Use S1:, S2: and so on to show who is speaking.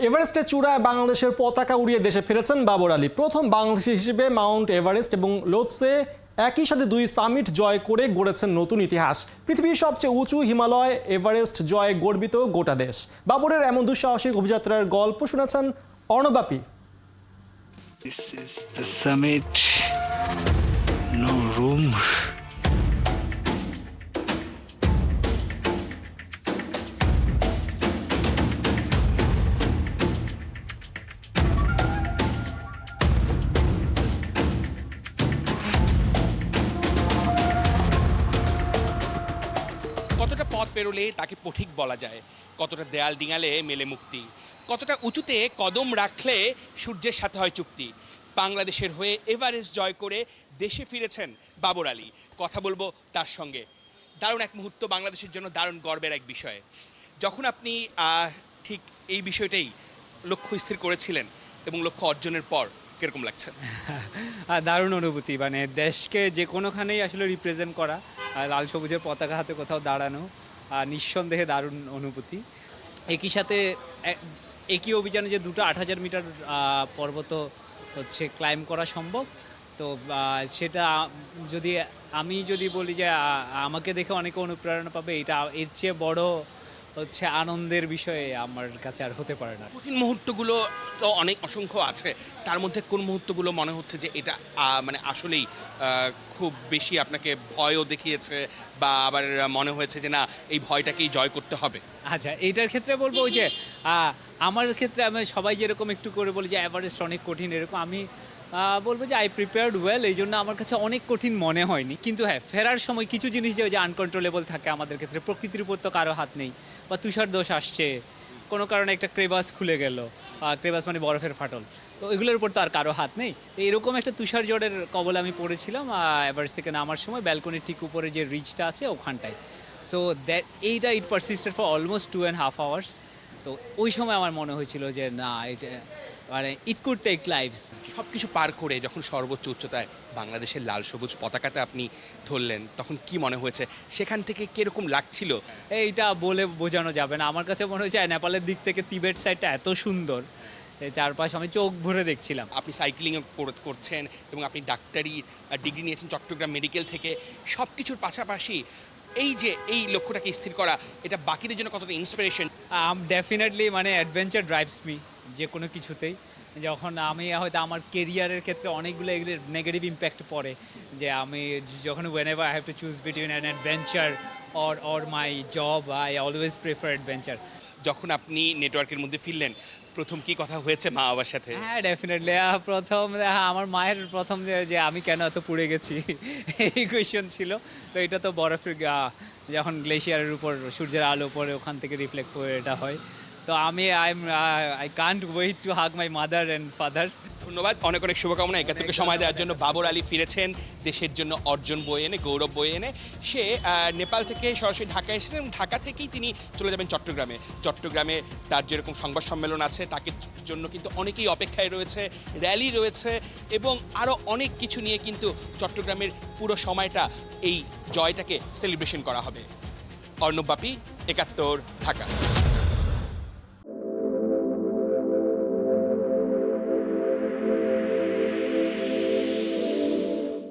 S1: এভারেস্টের চূড়ায় বাংলাদেশের পতাকা উড়িয়ে দেশে ফিরেছেন বাবর আলী। প্রথম বাংলাদেশি হিসেবে মাউন্ট এভারেস্ট এবং লোৎসে একই সাথে 2 সামিট জয় করে গড়েছেন নতুন ইতিহাস। পৃথিবীর সবচেয়ে উঁচু হিমালয় এভারেস্ট জয়ে গর্বিত গোটা দেশ। বাবরের এমন দুঃসাহসিক অভিযাত্রার গল্প শুনেছেন অর্ণব বাপি।
S2: This is the summit. No room.
S3: কতটা পথ পেরোলে তাকে পথিক বলা যায়, কতটা দেয়াল ডিঙালে মেলে মুক্তি, কতটা উঁচুতে কদম রাখলে সূর্যের সাথে হয় চুক্তি। বাংলাদেশের হয়ে এভারেস্ট জয় করে দেশে ফিরেছেন বাবর আলী। কথা বলবো তার সঙ্গে। দারুণ এক মুহূর্ত, বাংলাদেশের জন্য দারুণ গর্বের এক বিষয়। যখন আপনি ঠিক এই বিষয়টাই লক্ষ্য স্থির করেছিলেন এবং লক্ষ্য অর্জনের পর কিরকম লাগছে?
S4: দারুণ অনুভূতি, মানে দেশকে যে কোনোখানেই আসলে রিপ্রেজেন্ট করা, লাল সবুজের পতাকা হাতে কোথাও দাঁড়ানো, নিঃসন্দেহে দারুণ অনুভূতি। একই সাথে একই অভিযানে যে দুটো 8000 মিটার পর্বত হচ্ছে ক্লাইম্ব করা সম্ভব, তো সেটা আমি যদি বলি যে আমাকে দেখে অনেকে অনুপ্রেরণা পাবে, এটা এর চেয়ে বড় হচ্ছে আনন্দের বিষয়ে আমার কাছে আর হতে পারে না।
S3: কঠিন মুহূর্তগুলো তো অনেক অসংখ্য আছে, তার মধ্যে কোন মুহূর্তগুলো মনে হচ্ছে যে এটা মানে আসলেই খুব বেশি আপনাকে ভয়ও দেখিয়েছে, বা আবার মনে হয়েছে যে না, এই ভয়টাকেই জয় করতে হবে?
S4: আচ্ছা, এইটার ক্ষেত্রে বলবো ওই যে আমার ক্ষেত্রে আমি সবাই যেরকম একটু করে বলি যে এভারেস্ট অনেক কঠিন, এরকম আমি বলবো যে আই প্রিপেয়ার্ড ওয়েল, এই জন্য আমার কাছে অনেক কঠিন মনে হয়নি। কিন্তু হ্যাঁ, ফেরার সময় কিছু জিনিস যে আনকন্ট্রোলেবল থাকে আমাদের ক্ষেত্রে, প্রকৃতির উপর তো কারো হাত নেই, বা তুষার দোষ আসছে, কোনো কারণে একটা ক্রেভাস খুলে গেল, ক্রেভাস মানে বরফের ফাটল, তো এগুলোর উপর তো আর কারো হাত নেই। তো এরকম একটা তুষার ঝড়ের কবলে আমি পড়েছিলাম এভারেস্ট থেকে নামার সময়, ব্যালকনির ঠিক উপরে যে রিচটা আছে ওখানটায়। সো এইটা ইট পারসিস্টেড ফর অলমোস্ট 2.5 hours। তো ওই সময় আমার মনে হয়েছিল যে না, এটা মানে ইট কুড টেক লাইফস।
S3: সব কিছু পার করে যখন সর্বোচ্চ উচ্চতায় বাংলাদেশের লাল সবুজ পতাকাতে আপনি ধরলেন, তখন কি মনে হয়েছে? সেখান থেকে কিরকম লাগছিল?
S4: এইটা বলে বোঝানো যাবে না। আমার কাছে মনে হয়েছে নেপালের দিক থেকে তিবেট সাইডটা এত সুন্দর, চারপাশ আমি চোখ ভরে দেখছিলাম।
S3: আপনি সাইক্লিংও করছেন এবং আপনি ডাক্তারি ডিগ্রি নিয়েছেন চট্টগ্রাম মেডিকেল থেকে। সব কিছুর পাশাপাশি এই যে এই লক্ষ্যটাকে স্থির করা, এটা বাকিদের জন্য কতটা ইন্সপিরেশন?
S4: ডেফিনেটলি, মানে অ্যাডভেঞ্চার ড্রাইভস মি যে কোনো কিছুতেই। যখন আমি হয়তো আমার কেরিয়ারের ক্ষেত্রে অনেকগুলো এগুলোর নেগেটিভ ইম্প্যাক্ট পড়ে, যে আমি যখন whenever I have to choose between an adventure or my job, I always prefer adventure.
S3: যখন আপনি নেটওয়ার্কের মধ্যে ফিরলেন, প্রথম কি কথা হয়েছে মা বাবার সাথে?
S4: হ্যাঁ, ডেফিনেটলি। আমার মায়ের প্রথম যে আমি কেন এত পুড়ে গেছি এই কোয়েশ্চেন ছিল। তো এটা তো বরফের যখন গ্লেশিয়ারের উপর সূর্যের আলো পড়ে ওখান থেকে রিফ্লেক্ট করে এটা হয়। তো I can't wait to hug my mother and father.
S3: ধন্যবাদ, অনেক অনেক শুভকামনা। একাত্তরকে সময় দেওয়ার জন্য বাবর আলী ফিরেছেন দেশের জন্য অর্জন বয়ে এনে, গৌরব বয়ে এনে। সে নেপাল থেকে সরাসরি ঢাকা এসেছেন এবং ঢাকা থেকেই তিনি চলে যাবেন চট্টগ্রামে তার যেরকম সংবাদ সম্মেলন আছে, তাকে জন্য কিন্তু অনেকেই অপেক্ষায় রয়েছে, র্যালি রয়েছে এবং আরও অনেক কিছু নিয়ে কিন্তু চট্টগ্রামের পুরো সময়টা এই জয়টাকে সেলিব্রেশন করা হবে। অর্ণব বাপি, একাত্তর, ঢাকা।